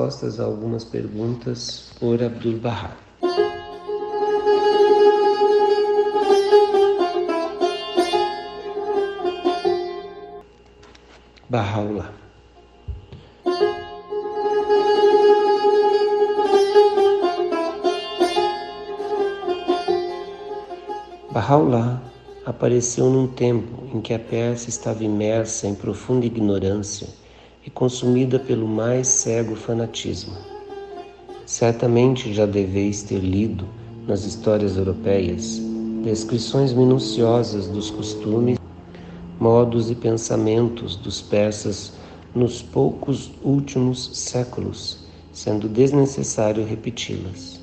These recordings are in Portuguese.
respostas a algumas perguntas por Abdu'l-Bahá. Baha'u'lláh. Baha'u'lláh apareceu num tempo em que a Pérsia estava imersa em profunda ignorância e consumida pelo mais cego fanatismo. Certamente já deveis ter lido nas histórias europeias descrições minuciosas dos costumes, modos e pensamentos dos persas nos poucos últimos séculos, sendo desnecessário repeti-las.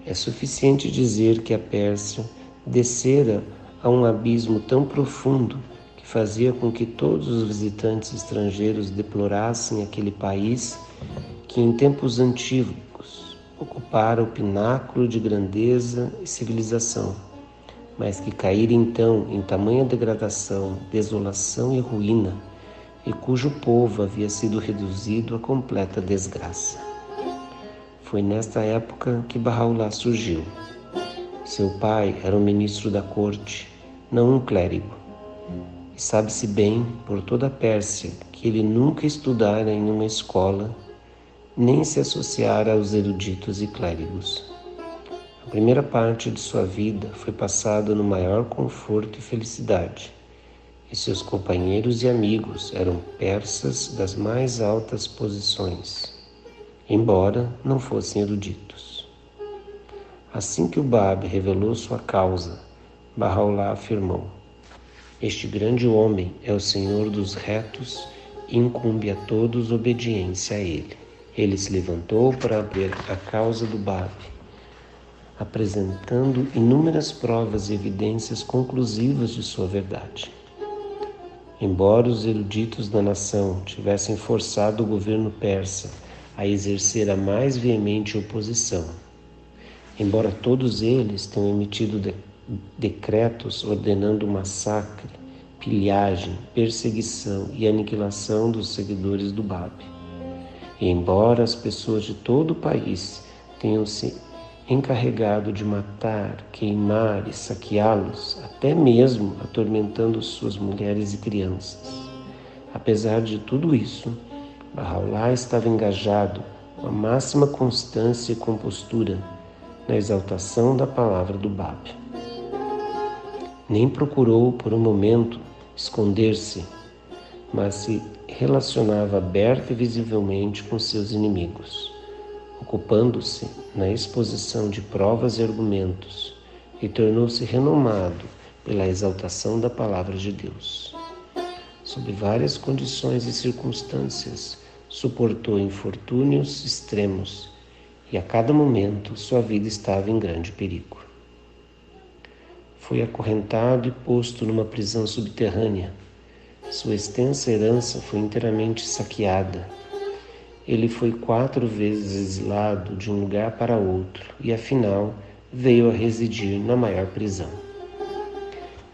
É suficiente dizer que a Pérsia descera a um abismo tão profundo que fazia com que todos os visitantes estrangeiros deplorassem aquele país que em tempos antigos ocupara o pináculo de grandeza e civilização, mas que caíra então em tamanha degradação, desolação e ruína, e cujo povo havia sido reduzido à completa desgraça. Foi nesta época que Baha'u'lláh surgiu. Seu pai era um ministro da corte, não um clérigo. E sabe-se bem, por toda a Pérsia, que ele nunca estudara em uma escola, nem se associara aos eruditos e clérigos. A primeira parte de sua vida foi passada no maior conforto e felicidade, e seus companheiros e amigos eram persas das mais altas posições, embora não fossem eruditos. Assim que o Báb revelou sua causa, Baha'u'lláh afirmou: este grande homem é o Senhor dos retos e incumbe a todos obediência a ele. Ele se levantou para abrir a causa do Báb, apresentando inúmeras provas e evidências conclusivas de sua verdade. Embora os eruditos da nação tivessem forçado o governo persa a exercer a mais veemente oposição, embora todos eles tenham emitido decretos ordenando massacre, pilhagem, perseguição e aniquilação dos seguidores do Báb, e embora as pessoas de todo o país tenham se encarregado de matar, queimar e saqueá-los, até mesmo atormentando suas mulheres e crianças. Apesar de tudo isso, Baha'u'lláh estava engajado com a máxima constância e compostura na exaltação da palavra do Báb. Nem procurou por um momento esconder-se, mas se relacionava aberta e visivelmente com seus inimigos, ocupando-se na exposição de provas e argumentos, e tornou-se renomado pela exaltação da palavra de Deus. Sob várias condições e circunstâncias, suportou infortúnios extremos, e a cada momento sua vida estava em grande perigo. Foi acorrentado e posto numa prisão subterrânea. Sua extensa herança foi inteiramente saqueada. Ele foi 4 vezes exilado de um lugar para outro e, afinal, veio a residir na maior prisão.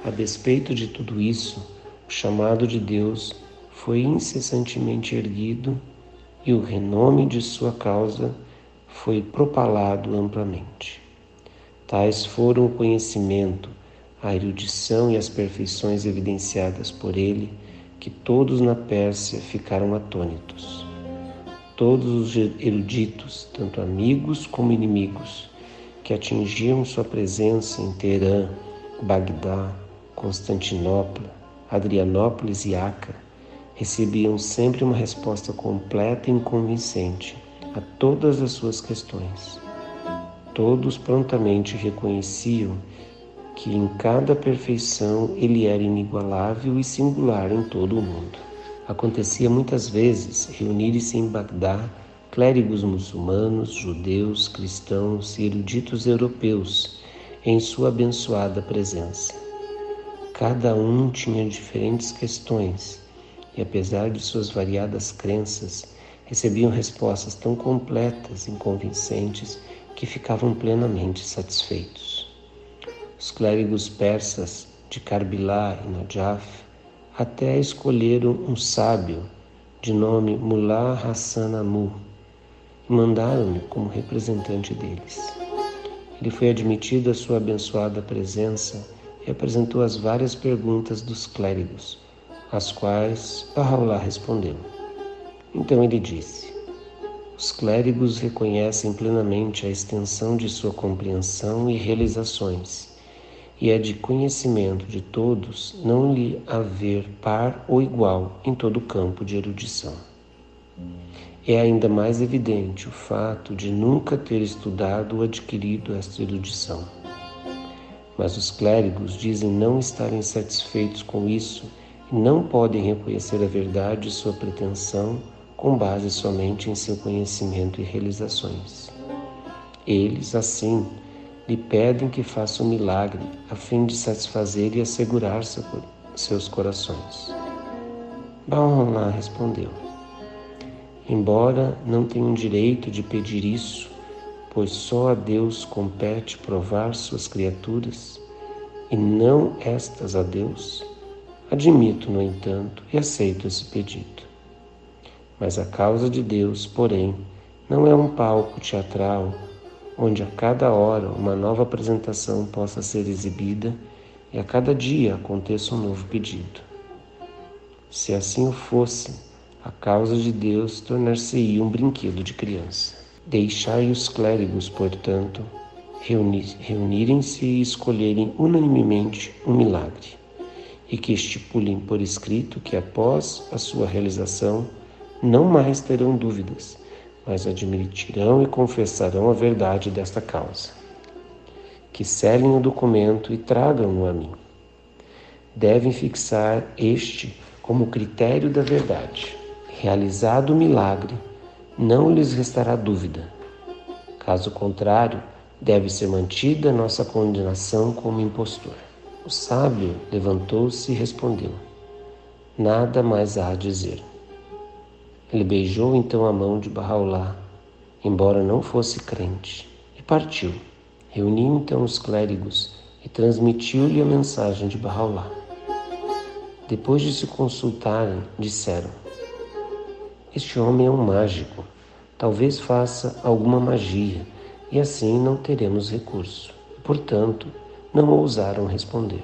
A despeito de tudo isso, o chamado de Deus foi incessantemente erguido e o renome de sua causa foi propalado amplamente. Tais foram o conhecimento, a erudição e as perfeições evidenciadas por ele, que todos na Pérsia ficaram atônitos. Todos os eruditos, tanto amigos como inimigos, que atingiam sua presença em Teherã, Bagdá, Constantinopla, Adrianópolis e Acre, recebiam sempre uma resposta completa e convincente a todas as suas questões. Todos prontamente reconheciam que em cada perfeição ele era inigualável e singular em todo o mundo. Acontecia muitas vezes reunirem-se em Bagdá clérigos muçulmanos, judeus, cristãos e eruditos europeus em sua abençoada presença. Cada um tinha diferentes questões e, apesar de suas variadas crenças, recebiam respostas tão completas e convincentes que ficavam plenamente satisfeitos. Os clérigos persas de Karbilá e Najaf até escolheram um sábio de nome Mullah Hassan Amu, e mandaram-me como representante deles. Ele foi admitido à sua abençoada presença e apresentou as várias perguntas dos clérigos, às quais Bahá'u'lláh respondeu. Então ele disse: os clérigos reconhecem plenamente a extensão de sua compreensão e realizações, e é de conhecimento de todos não lhe haver par ou igual em todo o campo de erudição. É ainda mais evidente o fato de nunca ter estudado ou adquirido esta erudição. Mas os clérigos dizem não estarem satisfeitos com isso e não podem reconhecer a verdade de sua pretensão com base somente em seu conhecimento e realizações. Eles, assim, lhe pedem que faça um milagre a fim de satisfazer e assegurar seus corações. Bahá'u'lláh respondeu: embora não tenham direito de pedir isso, pois só a Deus compete provar suas criaturas, e não estas a Deus, admito, no entanto, e aceito esse pedido. Mas a causa de Deus, porém, não é um palco teatral onde a cada hora uma nova apresentação possa ser exibida e a cada dia aconteça um novo pedido. Se assim o fosse, a causa de Deus tornar-se-ia um brinquedo de criança. Deixai os clérigos, portanto, reunirem-se e escolherem unanimemente um milagre, e que estipulem por escrito que após a sua realização não mais terão dúvidas, mas admitirão e confessarão a verdade desta causa. Que selem o documento e tragam-no a mim. Devem fixar este como critério da verdade. Realizado o milagre, não lhes restará dúvida. Caso contrário, deve ser mantida nossa condenação como impostor. O sábio levantou-se e respondeu: nada mais há a dizer. Ele beijou então a mão de Bahá'u'lláh, embora não fosse crente, e partiu. Reuniu então os clérigos e transmitiu-lhe a mensagem de Bahá'u'lláh. Depois de se consultarem, disseram: este homem é um mágico, talvez faça alguma magia, e assim não teremos recurso. Portanto, não ousaram responder.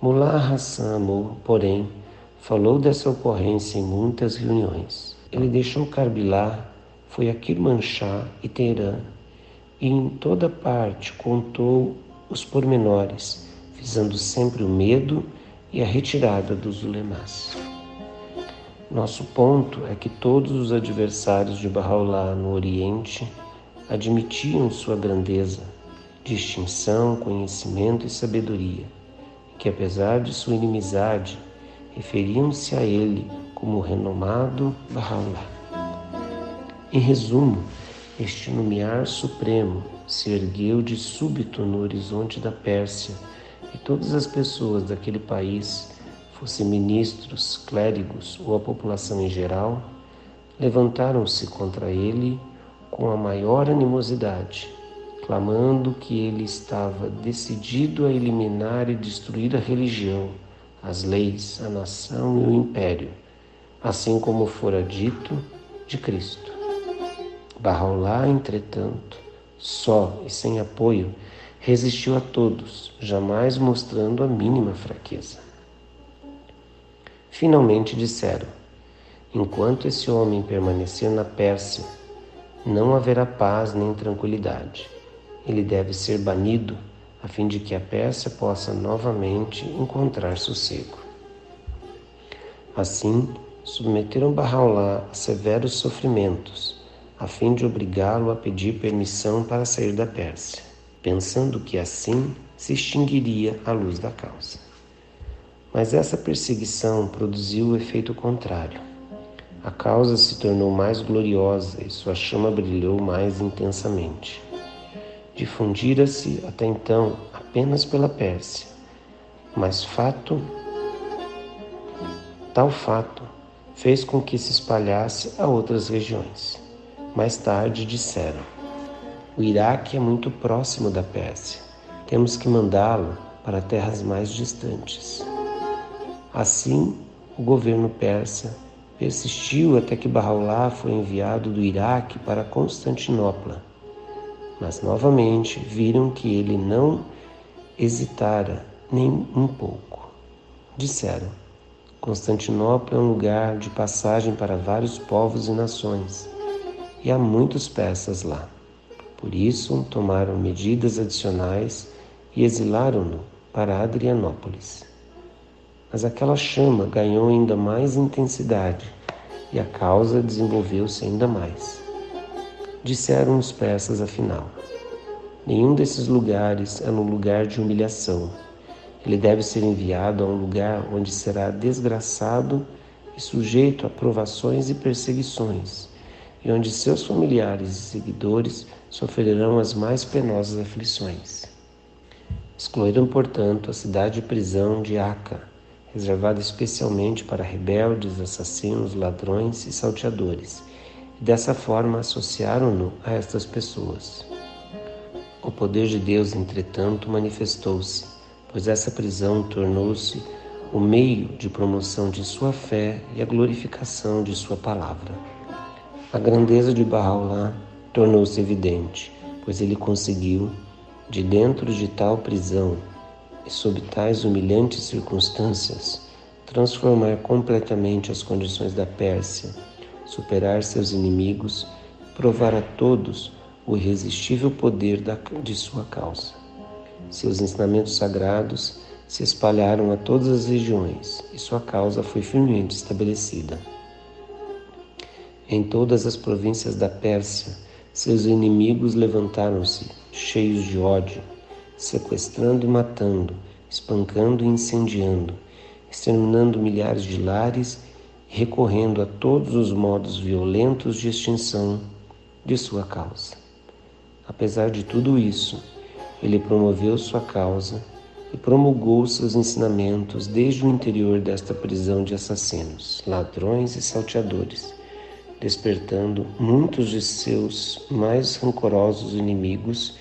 Mullah Hasan Amur, porém, falou dessa ocorrência em muitas reuniões. Ele deixou Karbila, foi a Kirmanshah e Teherã, e em toda parte contou os pormenores, visando sempre o medo e a retirada dos ulemás. Nosso ponto é que todos os adversários de Bahá'u'lláh no Oriente admitiam sua grandeza, distinção, conhecimento e sabedoria, e que apesar de sua inimizade, referiam-se a ele como o renomado Bahá'u'lláh. Em resumo, este lumiar supremo se ergueu de súbito no horizonte da Pérsia, e todas as pessoas daquele país, fossem ministros, clérigos ou a população em geral, levantaram-se contra ele com a maior animosidade, clamando que ele estava decidido a eliminar e destruir a religião, as leis, a nação e o império, assim como fora dito de Cristo. Bahá'u'lláh, entretanto, só e sem apoio, resistiu a todos, jamais mostrando a mínima fraqueza. Finalmente disseram: enquanto esse homem permanecer na Pérsia, não haverá paz nem tranquilidade. Ele deve ser banido, a fim de que a Pérsia possa novamente encontrar sossego. Assim, submeteram Bahá'u'lláh a severos sofrimentos, a fim de obrigá-lo a pedir permissão para sair da Pérsia, pensando que assim se extinguiria a luz da causa. Mas essa perseguição produziu o efeito contrário. A causa se tornou mais gloriosa e sua chama brilhou mais intensamente. Difundira-se até então apenas pela Pérsia, mas tal fato fez com que se espalhasse a outras regiões. Mais tarde disseram: o Iraque é muito próximo da Pérsia, temos que mandá-lo para terras mais distantes. Assim, o governo persa Persistiu até que Bahá'u'lláh foi enviado do Iraque para Constantinopla, mas novamente viram que ele não hesitara nem um pouco. Disseram: Constantinopla é um lugar de passagem para vários povos e nações, e há muitos persas lá. Por isso, tomaram medidas adicionais e exilaram-no para Adrianópolis. Mas aquela chama ganhou ainda mais intensidade e a causa desenvolveu-se ainda mais. Disseram os persas afinal: nenhum desses lugares é um lugar de humilhação. Ele deve ser enviado a um lugar onde será desgraçado e sujeito a provações e perseguições, e onde seus familiares e seguidores sofrerão as mais penosas aflições. Excluíram, portanto, a cidade-prisão de Aca, reservada especialmente para rebeldes, assassinos, ladrões e salteadores, e dessa forma associaram-no a estas pessoas. O poder de Deus, entretanto, manifestou-se, pois essa prisão tornou-se o meio de promoção de sua fé e a glorificação de sua palavra. A grandeza de Bahá'u'lláh tornou-se evidente, pois ele conseguiu, de dentro de tal prisão e sob tais humilhantes circunstâncias, transformar completamente as condições da Pérsia, superar seus inimigos, provar a todos o irresistível poder de sua causa. Seus ensinamentos sagrados se espalharam a todas as regiões e sua causa foi firmemente estabelecida. Em todas as províncias da Pérsia, seus inimigos levantaram-se, cheios de ódio, sequestrando e matando, espancando e incendiando, exterminando milhares de lares e recorrendo a todos os modos violentos de extinção de sua causa. Apesar de tudo isso, ele promoveu sua causa e promulgou seus ensinamentos desde o interior desta prisão de assassinos, ladrões e salteadores, despertando muitos de seus mais rancorosos inimigos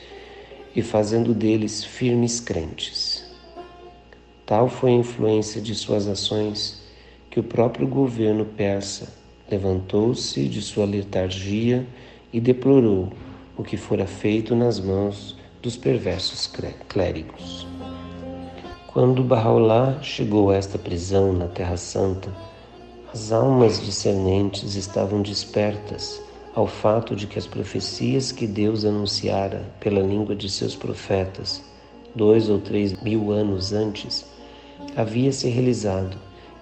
e fazendo deles firmes crentes. Tal foi a influência de suas ações que o próprio governo persa levantou-se de sua letargia e deplorou o que fora feito nas mãos dos perversos clérigos. Quando Bahá'u'lláh chegou a esta prisão na Terra Santa, as almas discernentes estavam despertas ao fato de que as profecias que Deus anunciara pela língua de seus profetas 2 ou 3 mil anos antes havia se realizado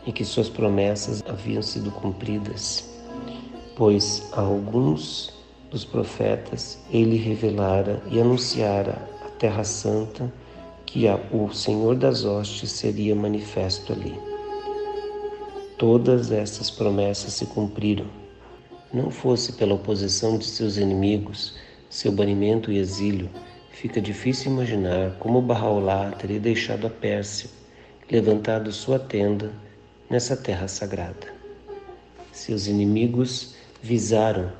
e que suas promessas haviam sido cumpridas, pois a alguns dos profetas ele revelara e anunciara à Terra Santa que o Senhor das hostes seria manifesto ali. Todas essas promessas se cumpriram. Não fosse pela oposição de seus inimigos, seu banimento e exílio, fica difícil imaginar como Bahá'u'lláh teria deixado a Pérsia e levantado sua tenda nessa terra sagrada. Seus inimigos visaram,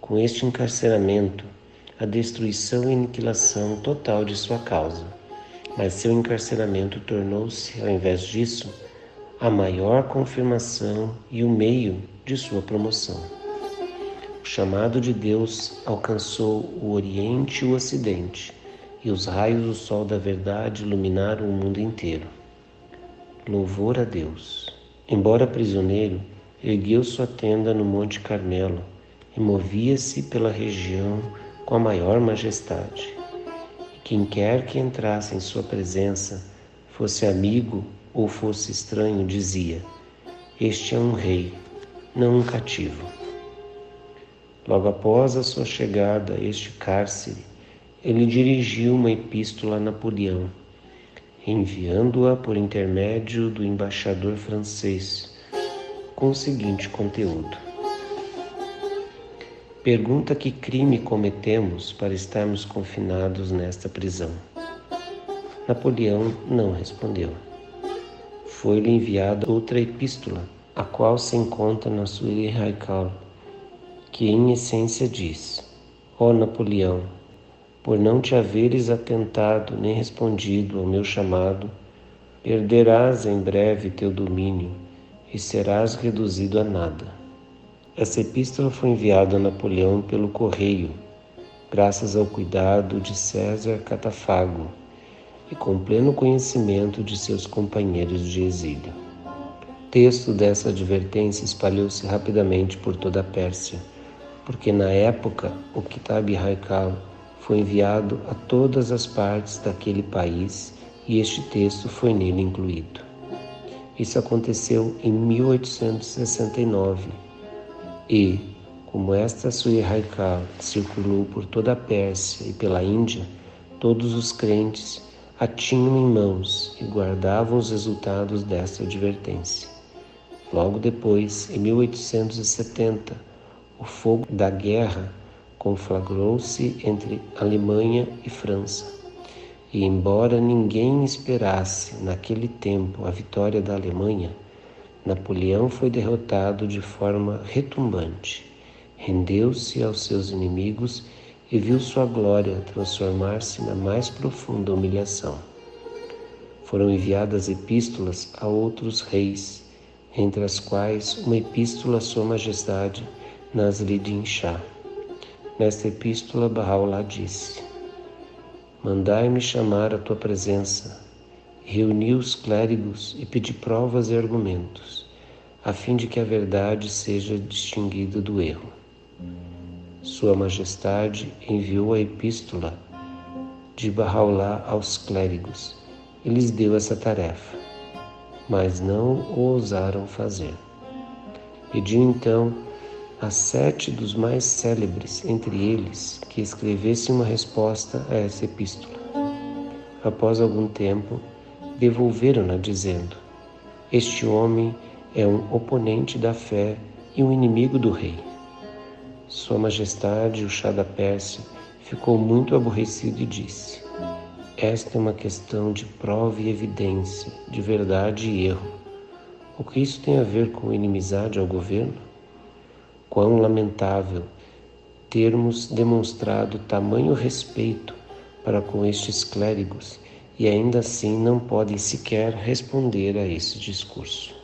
com este encarceramento, a destruição e aniquilação total de sua causa, mas seu encarceramento tornou-se, ao invés disso, a maior confirmação e o meio de sua promoção. O chamado de Deus alcançou o Oriente e o Ocidente, e os raios do sol da verdade iluminaram o mundo inteiro. Louvor a Deus! Embora prisioneiro, ergueu sua tenda no Monte Carmelo e movia-se pela região com a maior majestade. E quem quer que entrasse em sua presença, fosse amigo ou fosse estranho, dizia: este é um rei, não um cativo. Logo após a sua chegada a este cárcere, ele dirigiu uma epístola a Napoleão, enviando-a por intermédio do embaixador francês, com o seguinte conteúdo: pergunta que crime cometemos para estarmos confinados nesta prisão. Napoleão não respondeu. Foi-lhe enviada outra epístola, a qual se encontra na Suili Haikal, que em essência diz: ó Napoleão, por não te haveres atentado nem respondido ao meu chamado, perderás em breve teu domínio e serás reduzido a nada. Essa epístola foi enviada a Napoleão pelo correio, graças ao cuidado de César Catafago e com pleno conhecimento de seus companheiros de exílio. O texto dessa advertência espalhou-se rapidamente por toda a Pérsia, porque na época o Kitab Haikal foi enviado a todas as partes daquele país e este texto foi nele incluído. Isso aconteceu em 1869 e, como esta Sui Haikal circulou por toda a Pérsia e pela Índia, todos os crentes a tinham em mãos e guardavam os resultados desta advertência. Logo depois, em 1870, o fogo da guerra conflagrou-se entre Alemanha e França. E embora ninguém esperasse naquele tempo a vitória da Alemanha, Napoleão foi derrotado de forma retumbante, rendeu-se aos seus inimigos e viu sua glória transformar-se na mais profunda humilhação. Foram enviadas epístolas a outros reis, entre as quais uma epístola a Sua Majestade Nasreddin Shah. Nesta epístola, Bahá'u'lláh disse: Mandai-me chamar à tua presença, reuni os clérigos e pedi provas e argumentos, a fim de que a verdade seja distinguida do erro. Sua Majestade enviou a epístola de Bahá'u'lláh aos clérigos e lhes deu essa tarefa, mas não o ousaram fazer. Pediu então a 7 dos mais célebres entre eles que escrevessem uma resposta a essa epístola. Após algum tempo, devolveram-na dizendo: Este homem é um oponente da fé e um inimigo do rei. Sua Majestade, o Shah da Pérsia, ficou muito aborrecido e disse: Esta é uma questão de prova e evidência, de verdade e erro. O que isso tem a ver com inimizade ao governo? Quão lamentável termos demonstrado tamanho respeito para com estes clérigos e ainda assim não podem sequer responder a esse discurso.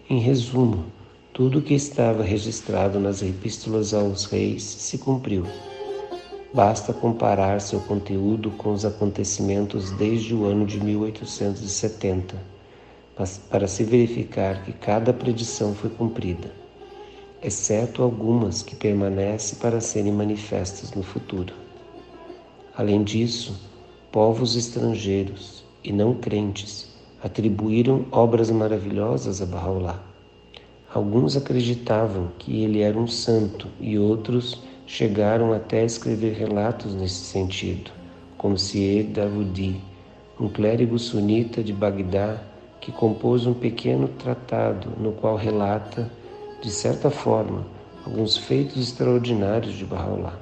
Em resumo, tudo o que estava registrado nas epístolas aos reis se cumpriu. Basta comparar seu conteúdo com os acontecimentos desde o ano de 1870, para se verificar que cada predição foi cumprida, exceto algumas que permanecem para serem manifestas no futuro. Além disso, povos estrangeiros e não crentes atribuíram obras maravilhosas a Bahá'u'lláh. Alguns acreditavam que ele era um santo e outros chegaram até a escrever relatos nesse sentido, como Syed Dawoodi, um clérigo sunita de Bagdá que compôs um pequeno tratado no qual relata, de certa forma, alguns feitos extraordinários de Bahá'u'lláh.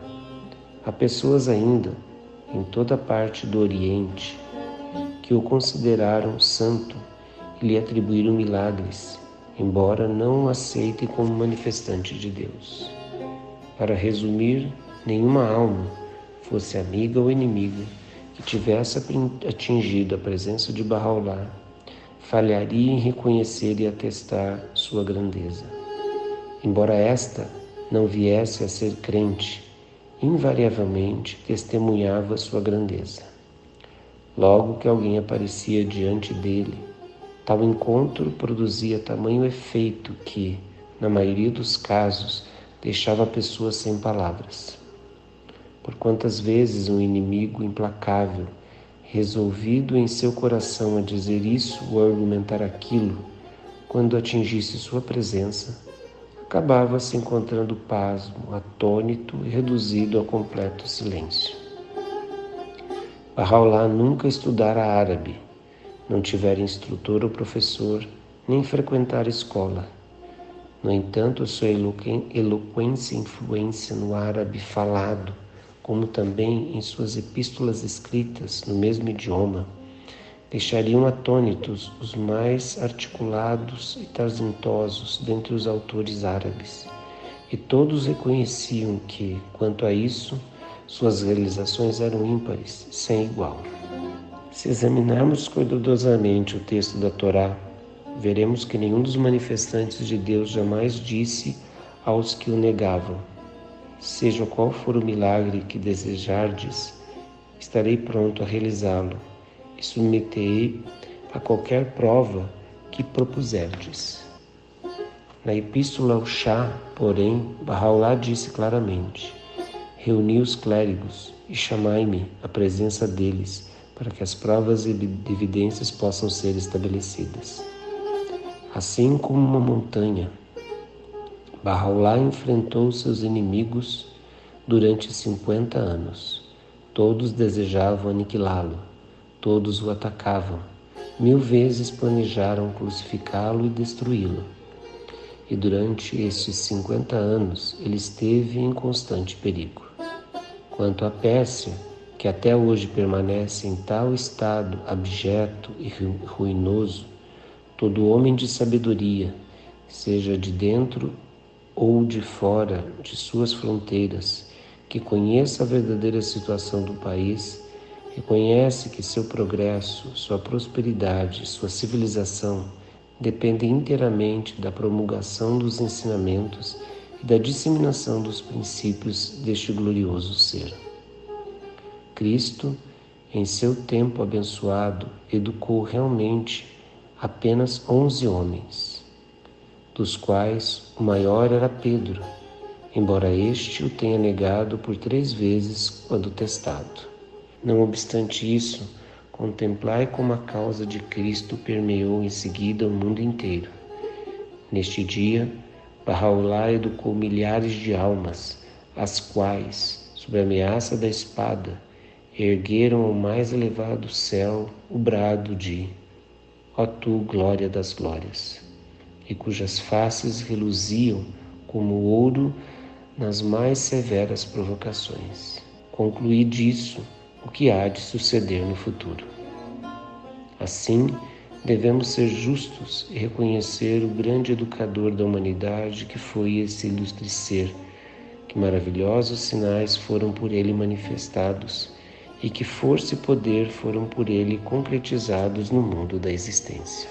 Há pessoas ainda, em toda parte do Oriente, que o consideraram santo e lhe atribuíram milagres, embora não o aceitem como manifestante de Deus. Para resumir, nenhuma alma, fosse amiga ou inimiga, que tivesse atingido a presença de Bahá'u'lláh, falharia em reconhecer e atestar sua grandeza. Embora esta não viesse a ser crente, invariavelmente testemunhava sua grandeza. Logo que alguém aparecia diante dele, tal encontro produzia tamanho efeito que, na maioria dos casos, deixava a pessoa sem palavras. Por quantas vezes um inimigo implacável, resolvido em seu coração a dizer isso ou a argumentar aquilo, quando atingisse sua presença, acabava se encontrando pasmo, atônito e reduzido a completo silêncio. Bahá'u'lláh nunca estudara árabe, não tivera instrutor ou professor, nem frequentara escola. No entanto, sua eloquência e influência no árabe falado, como também em suas epístolas escritas no mesmo idioma, deixariam atônitos os mais articulados e talentosos dentre os autores árabes, e todos reconheciam que, quanto a isso, suas realizações eram ímpares, sem igual. Se examinarmos cuidadosamente o texto da Torá, veremos que nenhum dos manifestantes de Deus jamais disse aos que o negavam: seja qual for o milagre que desejardes, estarei pronto a realizá-lo e submetei a qualquer prova que propuserdes. Na Epístola ao Chá, porém, Bahá'u'lláh disse claramente: reuni os clérigos e chamai-me à presença deles, para que as provas e evidências possam ser estabelecidas. Assim como uma montanha, Bahá'u'lláh enfrentou seus inimigos durante 50 anos. Todos desejavam aniquilá-lo, todos o atacavam, 1000 vezes planejaram crucificá-lo e destruí-lo. E durante estes 50 anos ele esteve em constante perigo. Quanto à Pérsia, que até hoje permanece em tal estado abjeto e ruinoso, todo homem de sabedoria, seja de dentro ou de fora de suas fronteiras, que conheça a verdadeira situação do país, reconhece que seu progresso, sua prosperidade, sua civilização dependem inteiramente da promulgação dos ensinamentos e da disseminação dos princípios deste glorioso ser. Cristo, em seu tempo abençoado, educou realmente apenas 11 homens, dos quais o maior era Pedro, embora este o tenha negado por 3 vezes quando testado. Não obstante isso, contemplai como a causa de Cristo permeou em seguida o mundo inteiro. Neste dia, Bahá'u'lláh educou milhares de almas, as quais, sob a ameaça da espada, ergueram ao mais elevado céu o brado de ó tu, glória das glórias, e cujas faces reluziam como ouro nas mais severas provocações. Concluí disso o que há de suceder no futuro. Assim, devemos ser justos e reconhecer o grande educador da humanidade que foi esse ilustre ser, que maravilhosos sinais foram por ele manifestados e que força e poder foram por ele concretizados no mundo da existência.